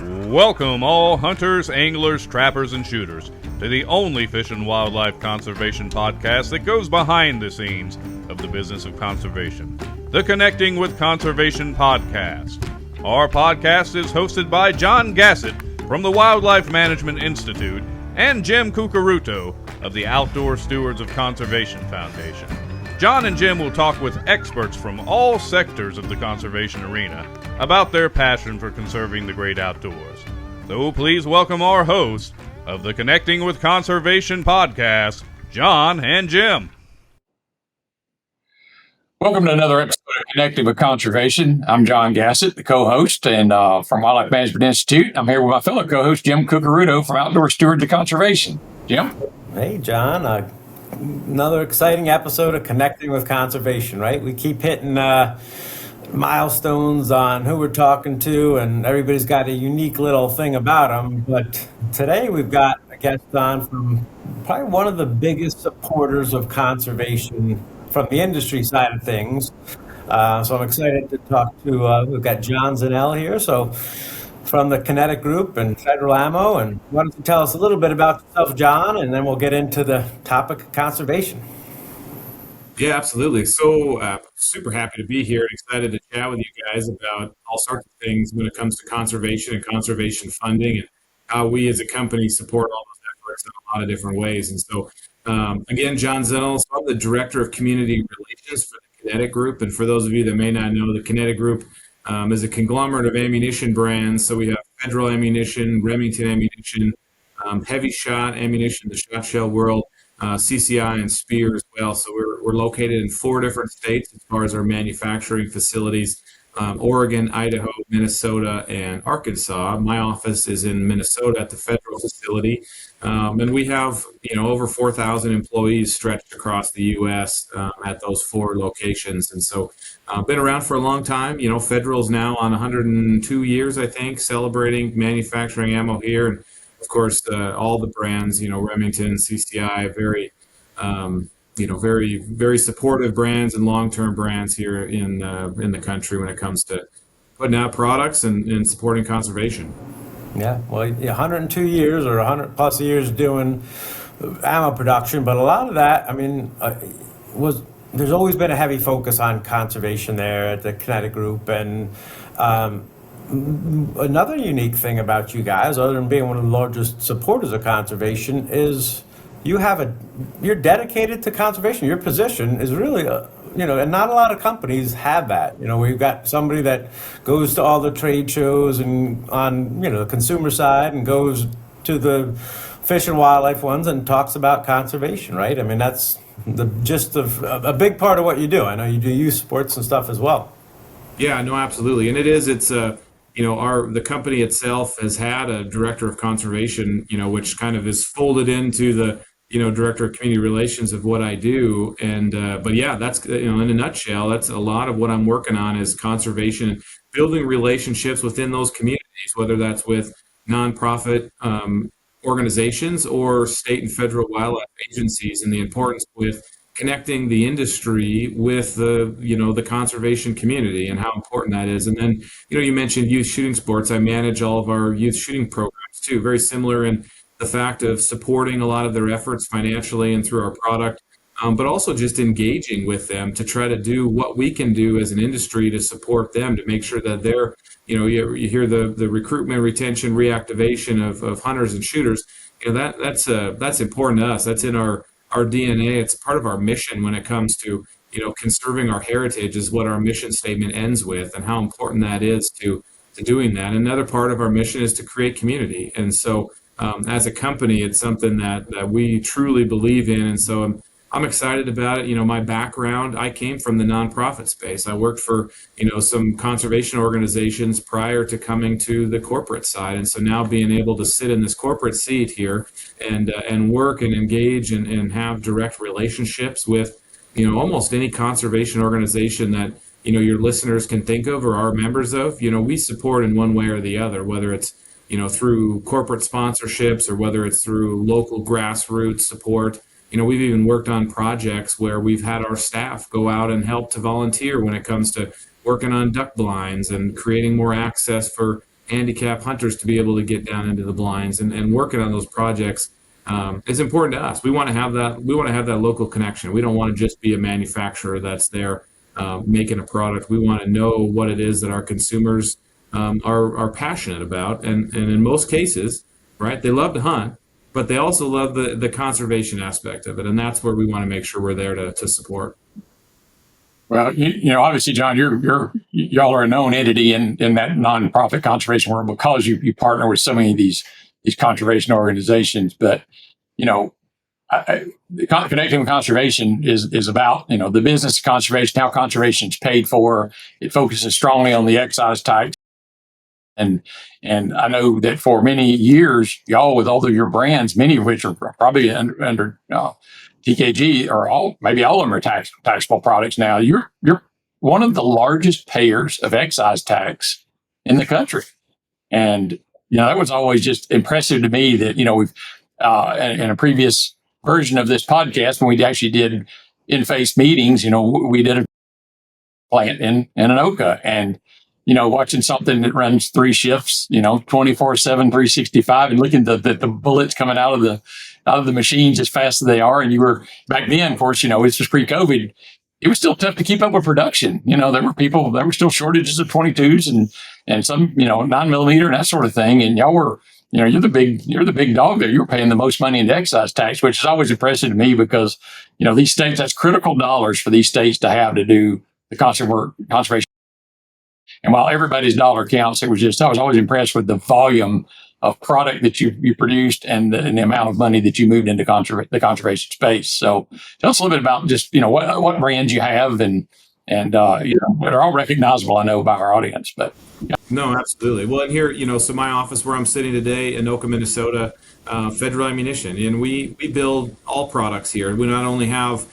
Welcome all hunters, anglers, trappers, and shooters to the only fish and wildlife conservation podcast that goes behind the scenes of the business of conservation, the Connecting with Conservation podcast. Our podcast is hosted by John Gassett from the Wildlife Management Institute and Jim Cucaruto of the Outdoor Stewards of Conservation Foundation. John and Jim will talk with experts from all sectors of the conservation arena about their passion for conserving the great outdoors. So please welcome our hosts of the Connecting with Conservation podcast, John and Jim. Welcome to another episode of Connecting with Conservation. I'm John Gassett, the co-host, and from Wildlife Management Institute. I'm here with my fellow co-host, Jim Cucaruto from Outdoor Stewards of Conservation. Jim? Hey, John. Another exciting episode of Connecting with Conservation, right? We keep hitting milestones on who we're talking to, and everybody's got a unique little thing about them. But today we've got a guest on from probably one of the biggest supporters of conservation from the industry side of things. So I'm excited to talk to, we've got Jon Zinnel here. So from the Kinetic group and Federal Ammo. And why don't you tell us a little bit about yourself, John, and then we'll get into the topic of conservation. Yeah, absolutely. So super happy to be here and excited to chat with you guys about all sorts of things when it comes to conservation and conservation funding and how we as a company support all those efforts in a lot of different ways. And so, again, Jon Zinnel, so I'm the Director of Community Relations for the Kinetic Group. And for those of you that may not know, the Kinetic Group is a conglomerate of ammunition brands. So we have Federal Ammunition, Remington Ammunition, Heavy Shot Ammunition, the Shot Shell World, CCI, and Spear as well. So we're located in 4 different states as far as our manufacturing facilities, Oregon, Idaho, Minnesota, and Arkansas. My office is in Minnesota at the federal facility. And we have, over 4,000 employees stretched across the U.S. At those 4 locations. And so been around for a long time. Federal's now on 102 years, I think, celebrating manufacturing ammo here. And of course, all the brands, Remington, CCI, very, very, very supportive brands and long-term brands here in the country when it comes to putting out products and supporting conservation. Yeah, well, 102 years or 100 plus years doing ammo production, but a lot of that, there's always been a heavy focus on conservation there at the Kinetic Group. And another unique thing about you guys, other than being one of the largest supporters of conservation, is you're dedicated to conservation. Your position is really, and not a lot of companies have that. We've got somebody that goes to all the trade shows and on, the consumer side and goes to the fish and wildlife ones and talks about conservation, right? That's the gist of a big part of what you do. I know you do youth sports and stuff as well. Yeah, no, absolutely. And it's the company itself has had a director of conservation, which kind of is folded into the, director of community relations of what I do. And, but yeah, that's, in a nutshell, that's a lot of what I'm working on is conservation, building relationships within those communities, whether that's with nonprofit organizations or state and federal wildlife agencies, and the importance with connecting the industry with the conservation community and how important that is. And then, you mentioned youth shooting sports. I manage all of our youth shooting programs too, very similar in the fact of supporting a lot of their efforts financially and through our product, but also just engaging with them to try to do what we can do as an industry to support them, to make sure that they're, you hear the recruitment, retention, reactivation of hunters and shooters. That's important to us. That's in our DNA. It's part of our mission when it comes to, conserving our heritage is what our mission statement ends with, and how important that is to doing that. Another part of our mission is to create community. And so as a company, it's something that we truly believe in. And so I'm excited about it. My background, I came from the nonprofit space. I worked for, some conservation organizations prior to coming to the corporate side. And so now being able to sit in this corporate seat here and work and engage and have direct relationships with, almost any conservation organization that, your listeners can think of or are members of, we support in one way or the other, whether it's, through corporate sponsorships or whether it's through local grassroots support. We've even worked on projects where we've had our staff go out and help to volunteer when it comes to working on duck blinds and creating more access for, handicap hunters to be able to get down into the blinds and working on those projects is important to us. We want to have that. We want to have that local connection. We don't want to just be a manufacturer that's there making a product. We want to know what it is that our consumers are passionate about, and in most cases, right, they love to hunt, but they also love the conservation aspect of it, and that's where we want to make sure we're there to support. Well, obviously, John, y'all are a known entity in that nonprofit conservation world because you partner with so many of these conservation organizations. But connecting with conservation is about the business of conservation, how conservation is paid for. It focuses strongly on the excise tax. And I know that for many years, y'all, with all of your brands, many of which are probably under TKG, or maybe all of them are taxable products now. You're one of the largest payers of excise tax in the country, and that was always just impressive to me. That we've in a previous version of this podcast, when we actually did in-face meetings, we did a plant in Anoka, and watching something that runs 3 shifts, 24/7, 365, and looking at the bullets coming out of the machines as fast as they are. And you were back then, of course, this was pre-COVID. It was still tough to keep up with production. There were still shortages of 22s and some, 9mm and that sort of thing. And y'all were, you're the big dog there. You were paying the most money in excise tax, which is always impressive to me because, these states, that's critical dollars for these states to have to do the conservation. And while everybody's dollar counts, I was always impressed with the volume of product that you produced and the amount of money that you moved into the conservation space. So tell us a little bit about just, what brands you have and they're all recognizable, I know, by our audience, but. Yeah. No, absolutely. Well, and here, so my office where I'm sitting today in Anoka, Minnesota, Federal Ammunition, and we build all products here. We not only have,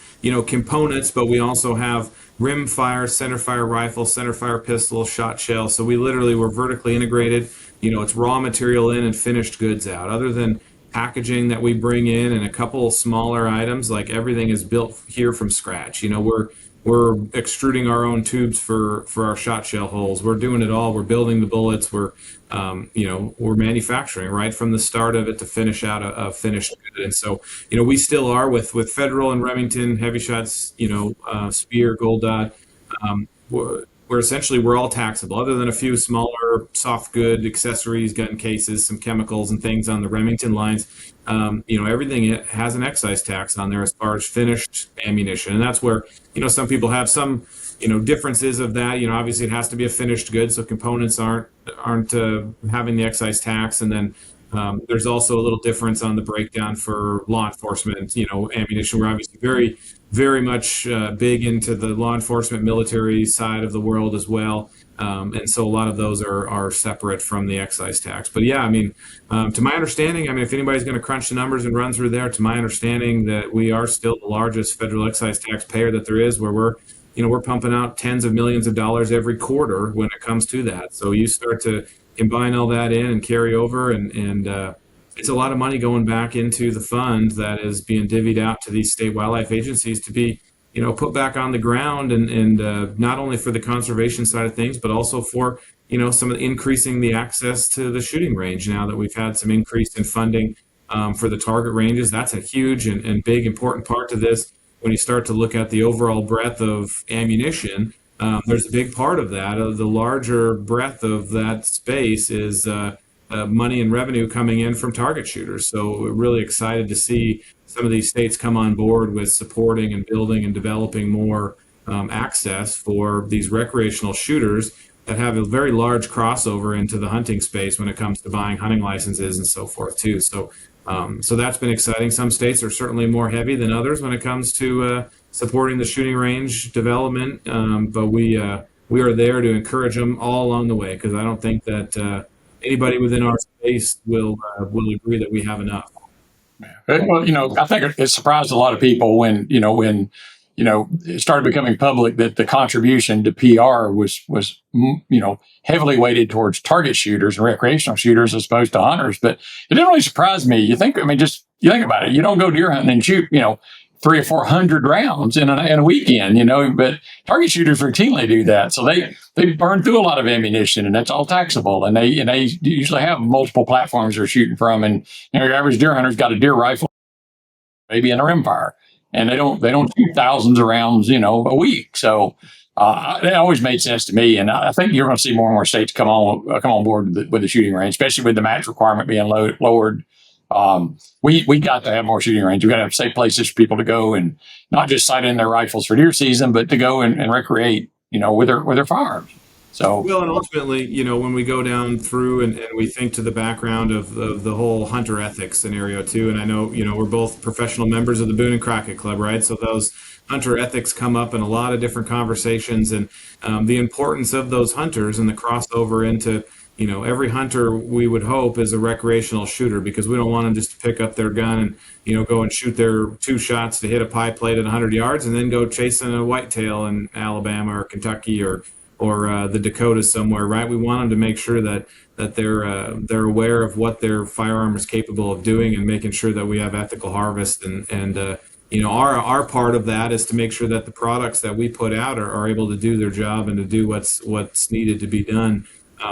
components, but we also have rim fire, center fire rifle, center fire pistol, shot shell. So we're vertically integrated. It's raw material in and finished goods out. Other than packaging that we bring in and a couple smaller items, like everything is built here from scratch. We're extruding our own tubes for our shot shell holes. We're doing it all. We're building the bullets. We're manufacturing right from the start of it to finish out a finished good. And so, we still are with Federal and Remington heavy shots, Spear, Gold Dot. We're essentially, we're all taxable, other than a few smaller soft good accessories, gun cases, some chemicals and things on the Remington lines. Everything has an excise tax on there as far as finished ammunition. And that's where, some people have some, differences of that. Obviously it has to be a finished good, so components aren't having the excise tax. And then there's also a little difference on the breakdown for law enforcement, ammunition. We're obviously very, very much big into the law enforcement military side of the world as well. And so a lot of those are separate from the excise tax. But yeah, to my understanding, if anybody's going to crunch the numbers and run through there, to my understanding that we are still the largest federal excise taxpayer that there is, where we're pumping out tens of millions of dollars every quarter when it comes to that. So you start to combine all that in and carry over, and it's a lot of money going back into the fund that is being divvied out to these state wildlife agencies to be, put back on the ground, and not only for the conservation side of things, but also for, some of the increasing the access to the shooting range. Now that we've had some increase in funding for the target ranges, that's a huge and big important part to this. When you start to look at the overall breadth of ammunition, there's a big part of that. The larger breadth of that space is money and revenue coming in from target shooters. So we're really excited to see some of these states come on board with supporting and building and developing more access for these recreational shooters that have a very large crossover into the hunting space when it comes to buying hunting licenses and so forth too. So that's been exciting. Some states are certainly more heavy than others when it comes to supporting the shooting range development, but we are there to encourage them all along the way, because I don't think that anybody within our space will agree that we have enough. Well, I think it surprised a lot of people when it started becoming public that the contribution to PR was heavily weighted towards target shooters and recreational shooters as opposed to hunters. But it didn't really surprise me. You think about it. You don't go deer hunting and shoot, 300 or 400 rounds in a weekend, but target shooters routinely do that. So they burn through a lot of ammunition, and that's all taxable. And they usually have multiple platforms they're shooting from. And your average deer hunter's got a deer rifle, maybe in a rimfire, and they don't shoot thousands of rounds, a week. So it always made sense to me, and I think you're going to see more and more states come on board with the shooting range, especially with the match requirement being lowered. We got to have more shooting range. We got to have safe places for people to go and not just sight in their rifles for deer season, but to go and recreate, with their firearms. So well, and ultimately, when we go down through and we think to the background of the whole hunter ethics scenario too, and I know, we're both professional members of the Boone and Crockett Club, right? So those hunter ethics come up in a lot of different conversations, and the importance of those hunters and the crossover into, every hunter we would hope is a recreational shooter, because we don't want them just to pick up their gun and, go and shoot their 2 shots to hit a pie plate at 100 yards and then go chasing a whitetail in Alabama or Kentucky or the Dakotas somewhere, right? We want them to make sure that they're aware of what their firearm is capable of doing, and making sure that we have ethical harvest, and our part of that is to make sure that the products that we put out are able to do their job and to do what's needed to be done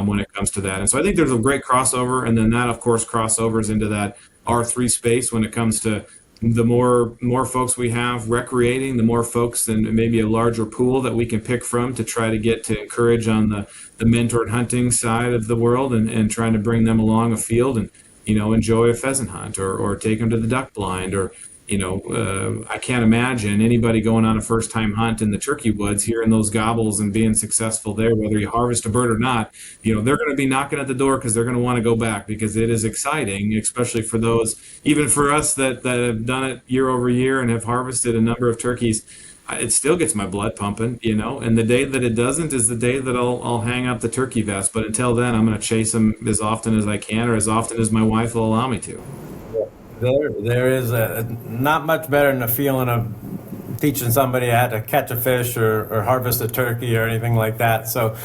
when it comes to that. And so I think there's a great crossover, and then that of course crossovers into that R3 space when it comes to the more folks we have recreating, the more folks and maybe a larger pool that we can pick from to try to get to encourage on the mentored hunting side of the world, and trying to bring them along a field and, enjoy a pheasant hunt or take them to the duck blind, or, I can't imagine anybody going on a first time hunt in the turkey woods, hearing those gobbles and being successful there, whether you harvest a bird or not. They're going to be knocking at the door because they're going to want to go back, because it is exciting, especially for those, even for us that have done it year over year and have harvested a number of turkeys. It still gets my blood pumping, and the day that it doesn't is the day that I'll hang up the turkey vest. But until then, I'm going to chase them as often as I can, or as often as my wife will allow me to. There is not much better than the feeling of teaching somebody how to catch a fish or harvest a turkey or anything like that. So,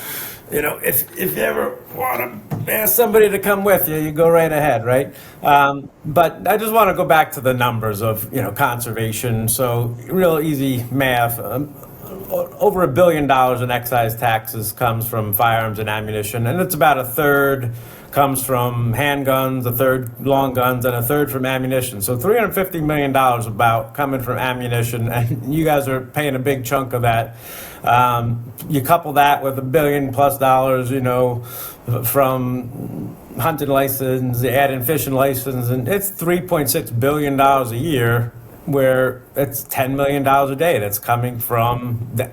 if you ever want to ask somebody to come with you, you go right ahead, right? But I just want to go back to the numbers of, conservation. So real easy math. Over $1 billion in excise taxes comes from firearms and ammunition, and it's about a third comes from handguns, a third long guns, and a third from ammunition. So $350 million about coming from ammunition, and you guys are paying a big chunk of that. You couple that with $1 billion plus, from hunting license, you add in fishing license, and it's $3.6 billion a year, where it's $10 million a day that's coming from the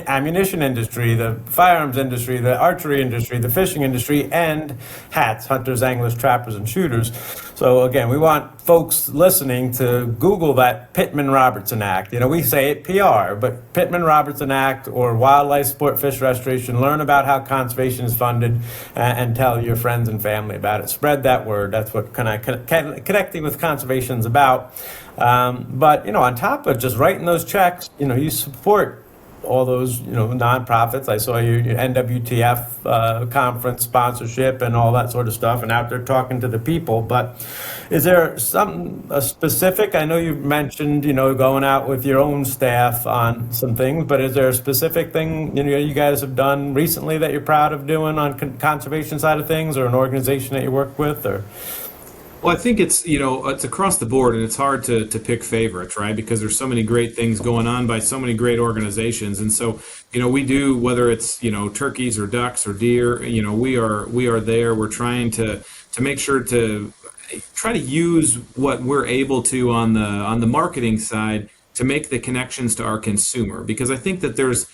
ammunition industry, the firearms industry, the archery industry, the fishing industry, and hats, hunters, anglers, trappers, and shooters. So again, we want folks listening to Google that Pittman-Robertson Act. We say it PR, but Pittman-Robertson Act or Wildlife Sport Fish Restoration. Learn about how conservation is funded, and tell your friends and family about it. Spread that word. That's what connecting with conservation is about. But on top of just writing those checks, you support all those nonprofits. I saw your NWTF conference sponsorship and all that sort of stuff, and out there talking to the people. But is there something specific? I know you mentioned going out with your own staff on some things, but is there a specific thing you guys have done recently that you're proud of doing on conservation side of things, or an organization that you work with, or? Well, I think it's across the board, and it's hard to pick favorites, right? Because there's so many great things going on by so many great organizations. And so, we do, whether it's, turkeys or ducks or deer, we are there. We're trying to make sure to try to use what we're able to on the marketing side to make the connections to our consumer. Because I think that there's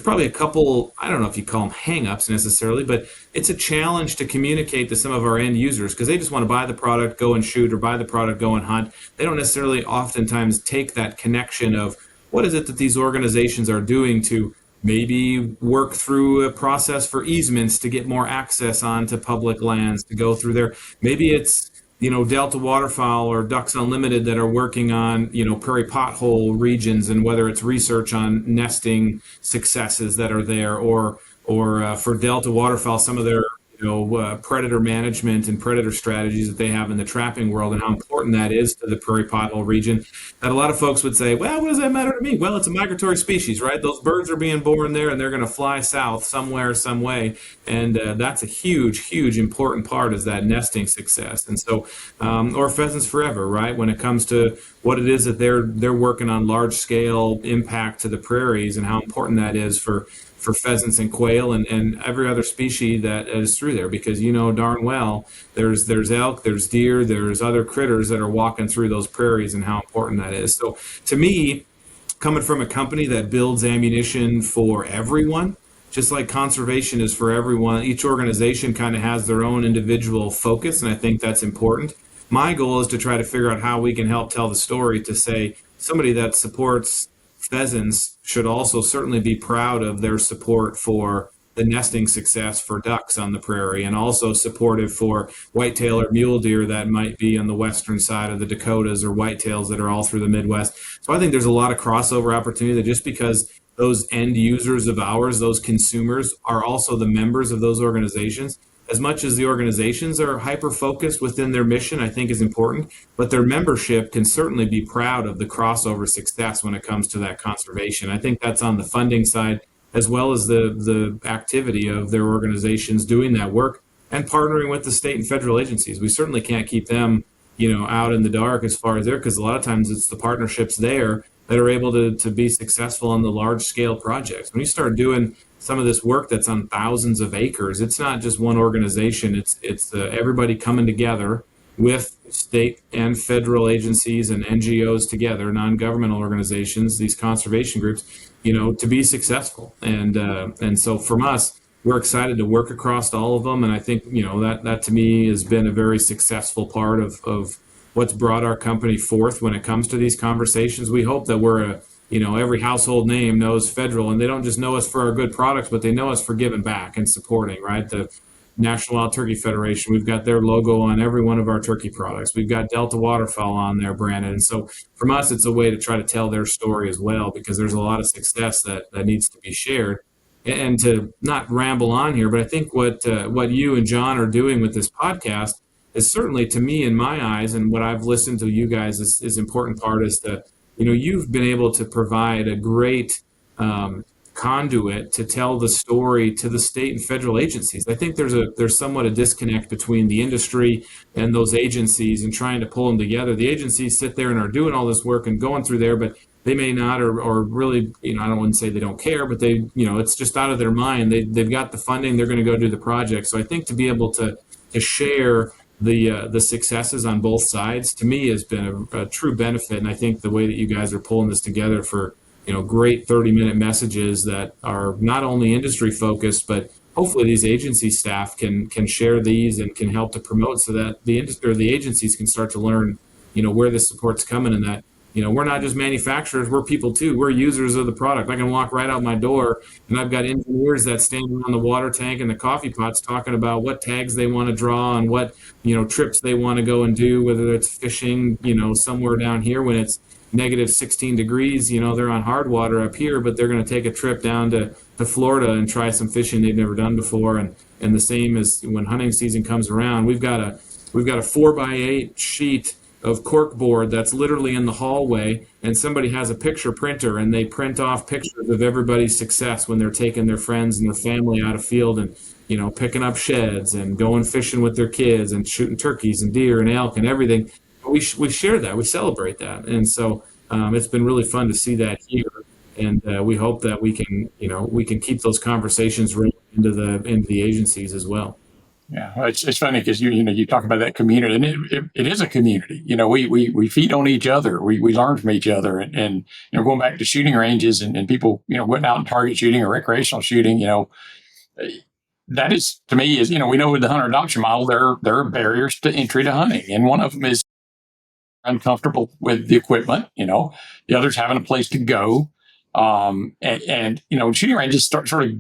probably a couple, I don't know if you call them hang-ups necessarily, but it's a challenge to communicate to some of our end users, because they just want to buy the product, go and shoot, or buy the product, go and hunt. They don't necessarily oftentimes take that connection of what is it that these organizations are doing to maybe work through a process for easements to get more access onto public lands, to go through there. Maybe it's Delta Waterfowl or Ducks Unlimited that are working on, prairie pothole regions, and whether it's research on nesting successes that are there, or for Delta Waterfowl, some of their predator management and predator strategies that they have in the trapping world, and how important that is to the prairie pothole region. That a lot of folks would say, well, what does that matter to me? Well, it's a migratory species, right? Those birds are being born there, and they're going to fly south somewhere, some way, and that's a huge, huge important part is that nesting success. And so, or pheasants forever, right? When it comes to what it is that they're working on, large scale impact to the prairies, and how important that is for pheasants and quail and every other species that is through there, because darn well there's elk, there's deer, there's other critters that are walking through those prairies, and how important that is. So to me, coming from a company that builds ammunition for everyone, just like conservation is for everyone, each organization kind of has their own individual focus, and I think that's important. My goal is to try to figure out how we can help tell the story to say somebody that supports pheasants should also certainly be proud of their support for the nesting success for ducks on the prairie, and also supportive for whitetail or mule deer that might be on the western side of the Dakotas, or whitetails that are all through the Midwest. So I think there's a lot of crossover opportunity that just because those end users of ours, those consumers, are also the members of those organizations, as much as the organizations are hyper-focused within their mission, I think is important, but their membership can certainly be proud of the crossover success when it comes to that conservation. I think that's on the funding side, as well as the activity of their organizations doing that work and partnering with the state and federal agencies. We certainly can't keep them, out in the dark as far as they're, because a lot of times it's the partnerships there that are able to be successful on the large scale projects. When you start doing some of this work that's on thousands of acres, it's not just one organization. It's everybody coming together with state and federal agencies and NGOs together, non-governmental organizations, these conservation groups, to be successful. And so from us, we're excited to work across all of them. And I think, that to me has been a very successful part of what's brought our company forth when it comes to these conversations. We hope that we're every household name knows Federal, and they don't just know us for our good products, but they know us for giving back and supporting, right? The National Wild Turkey Federation, we've got their logo on every one of our turkey products. We've got Delta Waterfowl on there branded. And so from us, it's a way to try to tell their story as well, because there's a lot of success that needs to be shared. And to not ramble on here, but I think what you and Jon are doing with this podcast is certainly, to me, in my eyes, and what I've listened to you guys, is important part is that you've been able to provide a great conduit to tell the story to the state and federal agencies. I think there's somewhat a disconnect between the industry and those agencies, and trying to pull them together. The agencies sit there and are doing all this work and going through there, but they may not, or really, I don't want to say they don't care, but they, it's just out of their mind. They've got the funding, they're going to go do the project. So I think to be able to share the successes on both sides, to me, has been a true benefit. And I think the way that you guys are pulling this together for great 30-minute messages that are not only industry focused, but hopefully these agency staff can share these and can help to promote, so that the industry or the agencies can start to learn where this support's coming, and that we're not just manufacturers, we're people too. We're users of the product. I can walk right out my door and I've got engineers that stand around the water tank and the coffee pots talking about what tags they want to draw and what, trips they want to go and do, whether it's fishing, somewhere down here when it's negative 16 degrees, they're on hard water up here, but they're going to take a trip down to Florida and try some fishing they've never done before. And the same as when hunting season comes around, we've got a 4x8 sheet of cork board that's literally in the hallway, and somebody has a picture printer and they print off pictures of everybody's success when they're taking their friends and their family out of field and picking up sheds and going fishing with their kids and shooting turkeys and deer and elk and everything. We share that, we celebrate that, and so it's been really fun to see that here, and we hope that we can keep those conversations rolling into the agencies as well. Yeah, well, it's funny because you talk about that community, and it is a community. We feed on each other. We learn from each other, and going back to shooting ranges and people going out and target shooting or recreational shooting. That is, to me, is we know with the hunter adoption model there are barriers to entry to hunting, and one of them is uncomfortable with the equipment. The other's having a place to go, and shooting ranges sort of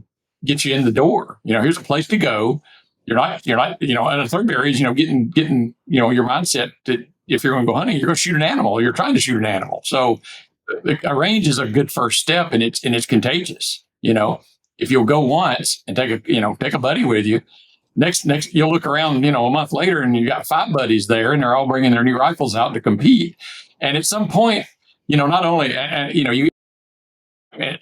get you in the door. Here's a place to go. You're not, and the third barrier is, getting, your mindset that if you're going to go hunting, you're going to shoot an animal. You're trying to shoot an animal. So a range is a good first step, and it's contagious. If you'll go once and take a buddy with you, next, you'll look around, a month later and you got 5 buddies there and they're all bringing their new rifles out to compete. And at some point, not only, you,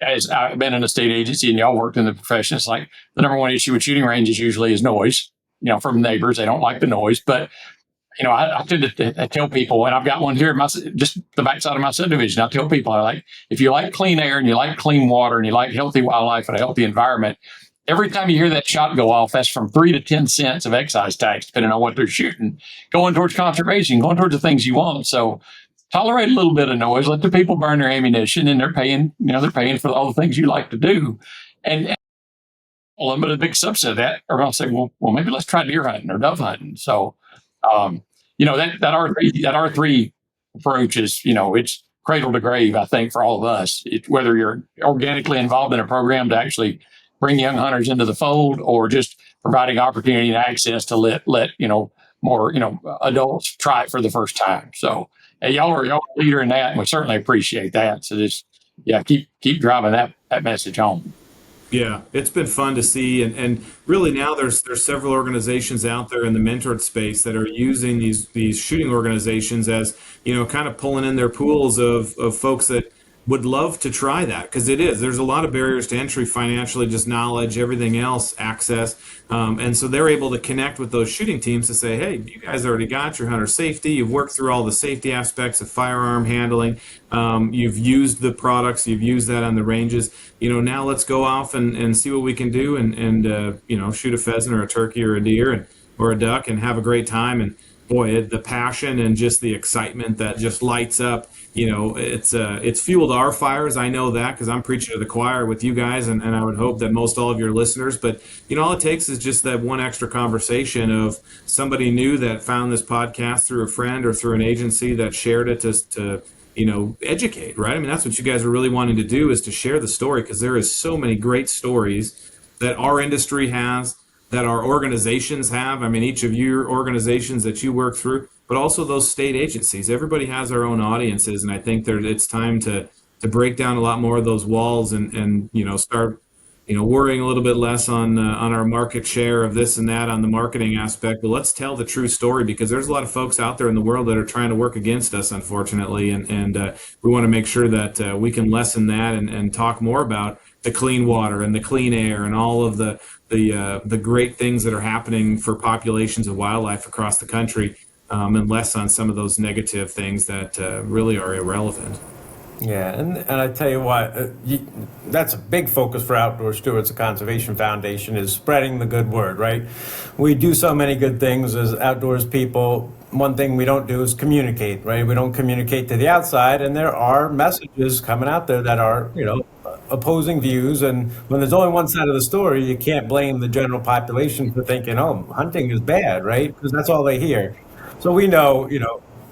as I've been in a state agency and y'all worked in the profession, it's like the number one issue with shooting ranges usually is noise, from neighbors. They don't like the noise, but I tend to tell people, and I've got one here in just the backside of my subdivision. I tell people, if you like clean air and you like clean water and you like healthy wildlife and a healthy environment, every time you hear that shot go off, that's from 3 to 10 cents of excise tax, depending on what they're shooting, going towards conservation, going towards the things you want. So tolerate a little bit of noise, let the people burn their ammunition, and they're paying for all the things you like to do. And but a big subset of that are going to say, well, maybe let's try deer hunting or dove hunting. So, that R3 approach is, it's cradle to grave, I think, for all of us. Whether you're organically involved in a program to actually bring young hunters into the fold, or just providing opportunity and access to let more adults try it for the first time. So y'all are a leader in that, and we certainly appreciate that. So just keep driving that message home. Yeah, it's been fun to see, and really now there's several organizations out there in the mentored space that are using these shooting organizations as kind of pulling in their pools of folks that would love to try that, because there's a lot of barriers to entry financially, just knowledge, everything else, access, and so they're able to connect with those shooting teams to say, hey, you guys already got your hunter safety, you've worked through all the safety aspects of firearm handling, you've used the products, you've used that on the ranges, now let's go off and see what we can do and shoot a pheasant or a turkey or a deer or a duck and have a great time. And boy, the passion and just the excitement that just lights up, it's fueled our fires. I know that because I'm preaching to the choir with you guys, and I would hope that most all of your listeners. But all it takes is just that one extra conversation of somebody new that found this podcast through a friend or through an agency that shared it to educate, right? I mean, that's what you guys are really wanting to do, is to share the story, because there is so many great stories that our industry has, that our organizations have. I mean, each of your organizations that you work through, but also those state agencies. Everybody has their own audiences, and I think it's time to break down a lot more of those walls and start worrying a little bit less on our market share of this and that on the marketing aspect. But let's tell the true story, because there's a lot of folks out there in the world that are trying to work against us, unfortunately, and we want to make sure that we can lessen that and talk more about the clean water and the clean air and all of the great things that are happening for populations of wildlife across the country, and less on some of those negative things that really are irrelevant. Yeah, and I tell you what, that's a big focus for Outdoor Stewards of Conservation Foundation, is spreading the good word, right? We do so many good things as outdoors people. One thing we don't do is communicate, right? We don't communicate to the outside, and there are messages coming out there that are, opposing views. And when there's only one side of the story, you can't blame the general population for thinking, oh, hunting is bad, right? Because that's all they hear. So we know,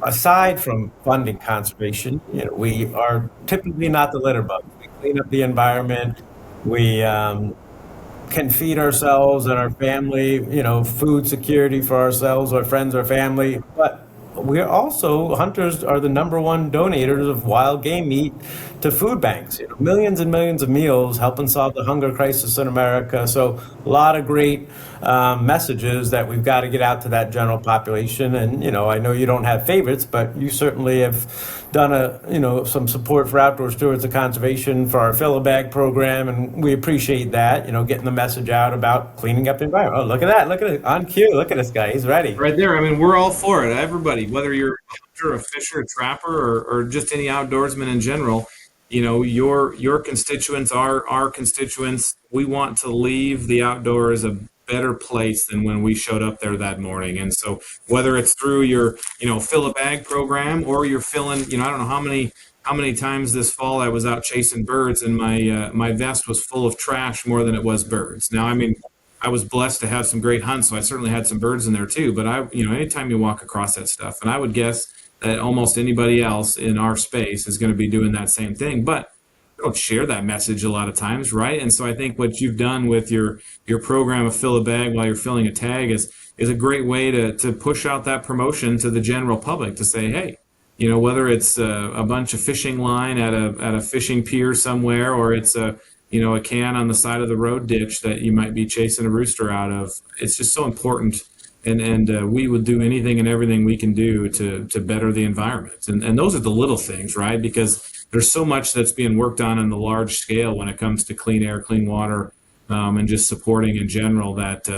aside from funding conservation, we are typically not the litter bugs. We clean up the environment. We can feed ourselves and our family, food security for ourselves, our friends, our family. But we're also, hunters are the number one donators of wild game meat to food banks. Millions and millions of meals helping solve the hunger crisis in America. So a lot of great messages that we've got to get out to that general population. And, I know you don't have favorites, but you certainly have done some support for Outdoor Stewards of Conservation for our Fill a Bag program, and we appreciate that, getting the message out about cleaning up the environment. Oh, look at it, on cue, look at this guy, he's ready. Right there, I mean, we're all for it, everybody, whether you're a hunter, a fisher, a trapper, or just any outdoorsman in general, your constituents are our constituents. We want to leave the outdoors a better place than when we showed up there that morning. And so whether it's through your, Fill a Bag program, or you're filling, I don't know how many times this fall I was out chasing birds and my vest was full of trash more than it was birds. Now, I mean, I was blessed to have some great hunts, so I certainly had some birds in there too. But anytime you walk across that stuff, and I would guess that almost anybody else in our space is going to be doing that same thing. But don't share that message a lot of times, right? And so I think what you've done with your program of Fill a Bag while you're filling a tag is a great way to push out that promotion to the general public, to say, hey, whether it's a bunch of fishing line at a fishing pier somewhere, or it's a a can on the side of the road ditch that you might be chasing a rooster out of. It's just so important. And we would do anything and everything we can do to better the environment. And those are the little things, right? Because there's so much that's being worked on the large scale when it comes to clean air, clean water, and just supporting in general that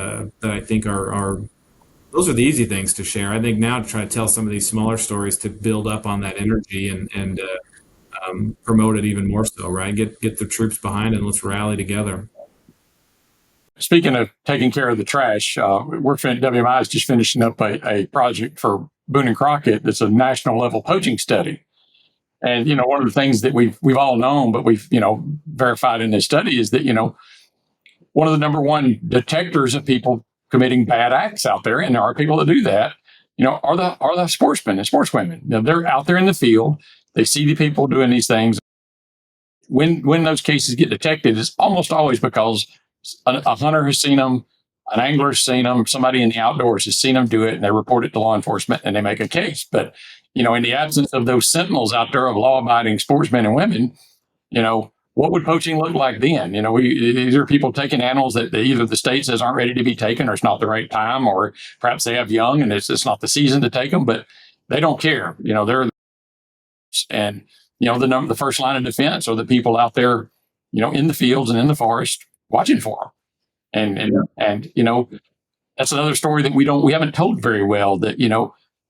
I think are those are the easy things to share. I think now to try to tell some of these smaller stories to build up on that energy and promote it even more so, right? Get the troops behind it and let's rally together. Speaking of taking care of the trash, WMI is just finishing up a project for Boone and Crockett that's a national level poaching study. And, one of the things that we've all known, but we've, verified in this study is that, one of the number one detectors of people committing bad acts out there, and there are people that do that, are the sportsmen and sportswomen. They're out there in the field. They see the people doing these things. When those cases get detected, it's almost always because a hunter has seen them, an angler has seen them, somebody in the outdoors has seen them do it, and they report it to law enforcement and they make a case. But, in the absence of those sentinels out there of law-abiding sportsmen and women, what would poaching look like then? These are people taking animals that either the state says aren't ready to be taken or it's not the right time, or perhaps they have young and it's not the season to take them, but they don't care. The first line of defense are the people out there, in the fields and in the forest watching for them. And that's another story that we haven't told very well, that,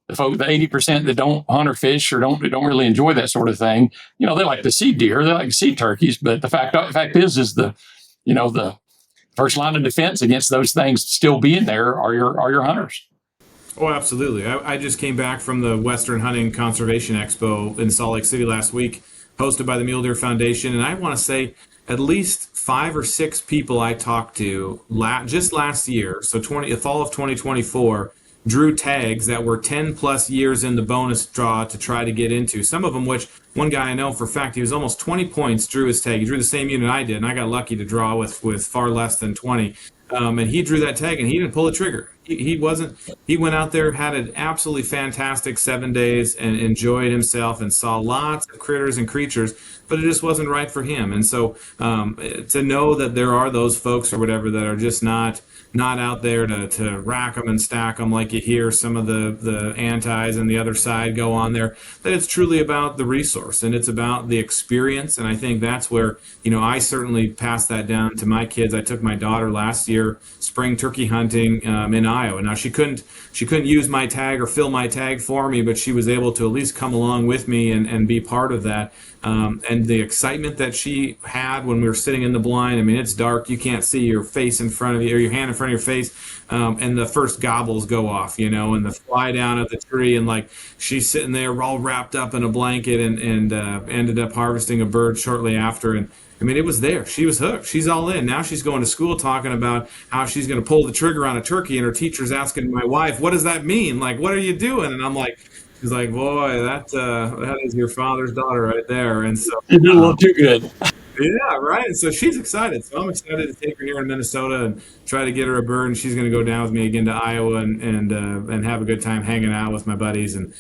the 80% that don't hunt or fish or don't really enjoy that sort of thing, they like to see deer, they like to see turkeys, but the fact is the first line of defense against those things still being there are your hunters. Oh, absolutely. I just came back from the Western Hunting Conservation Expo in Salt Lake City last week, hosted by the Mule Deer Foundation, and I want to say at least 5 or 6 people I talked to just last year, so the fall of 2024, drew tags that were 10 plus years in the bonus draw to try to get into. Some of them, which one guy I know for a fact, he was almost 20 points, drew his tag. He drew the same unit I did, and I got lucky to draw with far less than 20. And he drew that tag, and he didn't pull the trigger. He went out there, had an absolutely fantastic 7 days, and enjoyed himself, and saw lots of critters and creatures, but it just wasn't right for him. And so to know that there are those folks or whatever that are just not out there to rack them and stack them like you hear some of the antis and the other side go on there, that it's truly about the resource and it's about the experience. And I think that's where, I certainly passed that down to my kids. I took my daughter last year spring turkey hunting in Iowa. Now she couldn't use my tag or fill my tag for me, but she was able to at least come along with me and be part of that. And the excitement that she had when we were sitting in the blind, I mean, it's dark. You can't see your face in front of you or your hand in front of your face. And the first gobbles go off, and the fly down at the tree. And like she's sitting there all wrapped up in a blanket and ended up harvesting a bird shortly after. And I mean, it was there. She was hooked. She's all in. Now she's going to school talking about how she's going to pull the trigger on a turkey. And her teacher's asking my wife, what does that mean? Like, what are you doing? And I'm like, she's like, boy, that is your father's daughter right there. And so you did a little too good. Yeah, right. And so she's excited. So I'm excited to take her here in Minnesota and try to get her a bird. And she's going to go down with me again to Iowa and have a good time hanging out with my buddies. And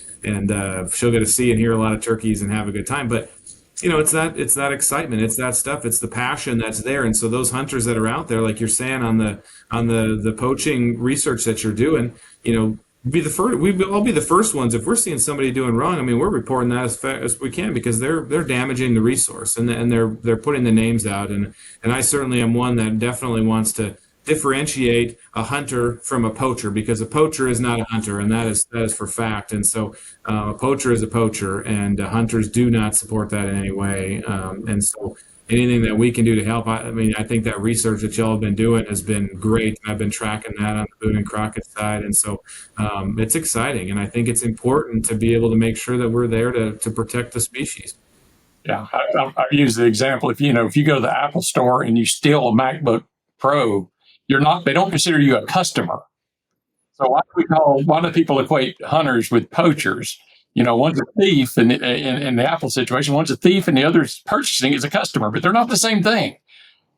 she'll get to see and hear a lot of turkeys and have a good time. But it's that excitement, it's that stuff, it's the passion that's there. And so those hunters that are out there, like you're saying on the poaching research that you're doing, we'd all be the first ones. If we're seeing somebody doing wrong, I mean, we're reporting that as fast as we can, because they're damaging the resource and they're putting the names out. And I certainly am one that definitely wants to differentiate a hunter from a poacher, because a poacher is not a hunter, and that is for fact. And so a poacher is a poacher, and hunters do not support that in any way. And so anything that we can do to help, I think that research that y'all have been doing has been great. I've been tracking that on the Boone and Crockett side. And so it's exciting. And I think it's important to be able to make sure that we're there to protect the species. Yeah. I've used the example. If you go to the Apple store and you steal a MacBook Pro, they don't consider you a customer. So why do people equate hunters with poachers? One's a thief in the Apple situation, one's a thief and the other's purchasing as a customer, but they're not the same thing.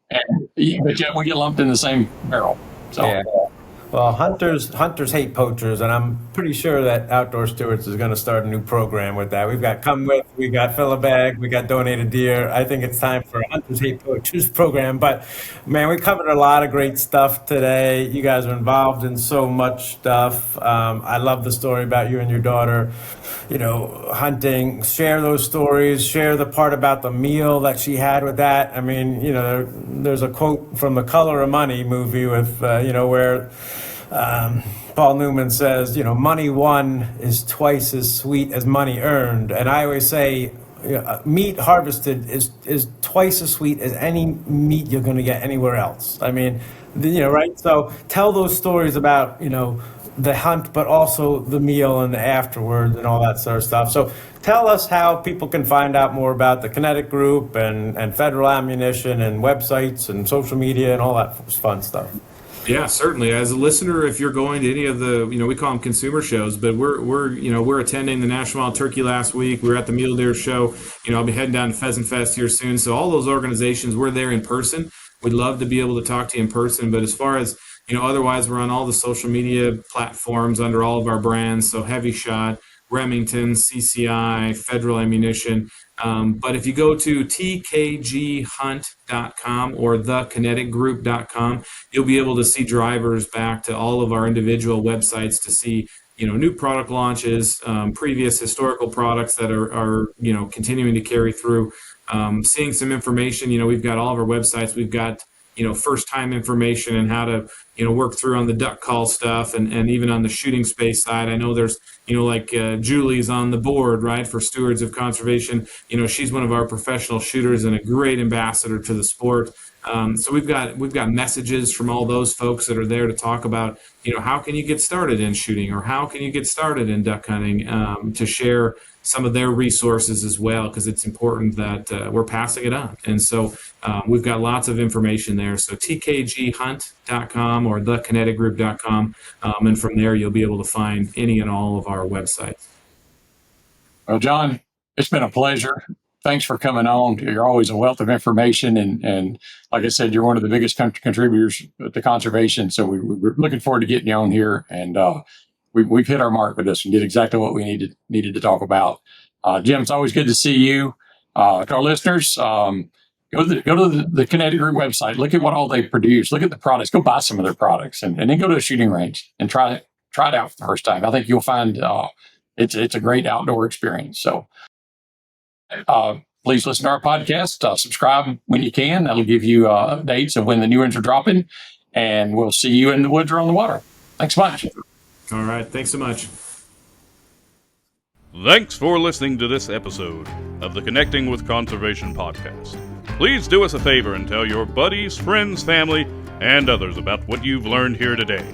But yet we get lumped in the same barrel. So. Yeah. Well, hunters hate poachers, and I'm pretty sure that Outdoor Stewards is going to start a new program with that. We've got Come With, we got Fill a Bag, we got Donate a Deer. I think it's time for a Hunters Hate Poachers program. But man, we covered a lot of great stuff today. You guys are involved in so much stuff. I love the story about you and your daughter, hunting. Share those stories. Share the part about the meal that she had with that. I mean, there's a quote from the Color of Money movie with, where Paul Newman says, money won is twice as sweet as money earned. And I always say, meat harvested is twice as sweet as any meat you're going to get anywhere else. I mean, right? So tell those stories about, the hunt, but also the meal and the afterwards and all that sort of stuff. So tell us how people can find out more about the Kinetic Group and Federal Ammunition and websites and social media and all that fun stuff. Yeah, certainly. As a listener, if you're going to any of the, we call them consumer shows, but we're attending the National Wild Turkey last week. We were at the Mule Deer Show. I'll be heading down to Pheasant Fest here soon. So all those organizations, we're there in person. We'd love to be able to talk to you in person. But as far as, otherwise, we're on all the social media platforms under all of our brands. So Heavy Shot, Remington, CCI, Federal Ammunition. But if you go to tkghunt.com or thekineticgroup.com, you'll be able to see drivers back to all of our individual websites to see, new product launches, previous historical products that are continuing to carry through, seeing some information. We've got all of our websites. We've got, first time information and how to, work through on the duck call stuff and even on the shooting space side. I know there's, Julie's on the board, right, for Stewards of Conservation. She's one of our professional shooters and a great ambassador to the sport. So we've got messages from all those folks that are there to talk about, how can you get started in shooting or how can you get started in duck hunting, to share some of their resources as well, because it's important that we're passing it on. And so we've got lots of information there. So tkghunt.com or thekineticgroup.com, and from there you'll be able to find any and all of our websites. Well, Jon, it's been a pleasure. Thanks for coming on. You're always a wealth of information. And like I said, you're one of the biggest contributors to conservation. So we're looking forward to getting you on here. And we've hit our mark with this and did exactly what we needed to talk about. Jim, it's always good to see you. To our listeners, go to the Kinetic Group website. Look at what all they produce. Look at the products. Go buy some of their products and then go to a shooting range and try it out for the first time. I think you'll find it's a great outdoor experience. So please listen to our podcast. Subscribe when you can. That'll give you updates of when the new ones are dropping. And we'll see you in the woods or on the water. Thanks much. All right. Thanks so much. Thanks for listening to this episode of the Connecting with Conservation podcast. Please do us a favor and tell your buddies, friends, family, and others about what you've learned here today.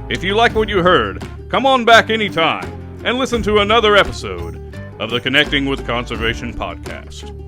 If you like what you heard, come on back anytime and listen to another episode of the Connecting with Conservation podcast.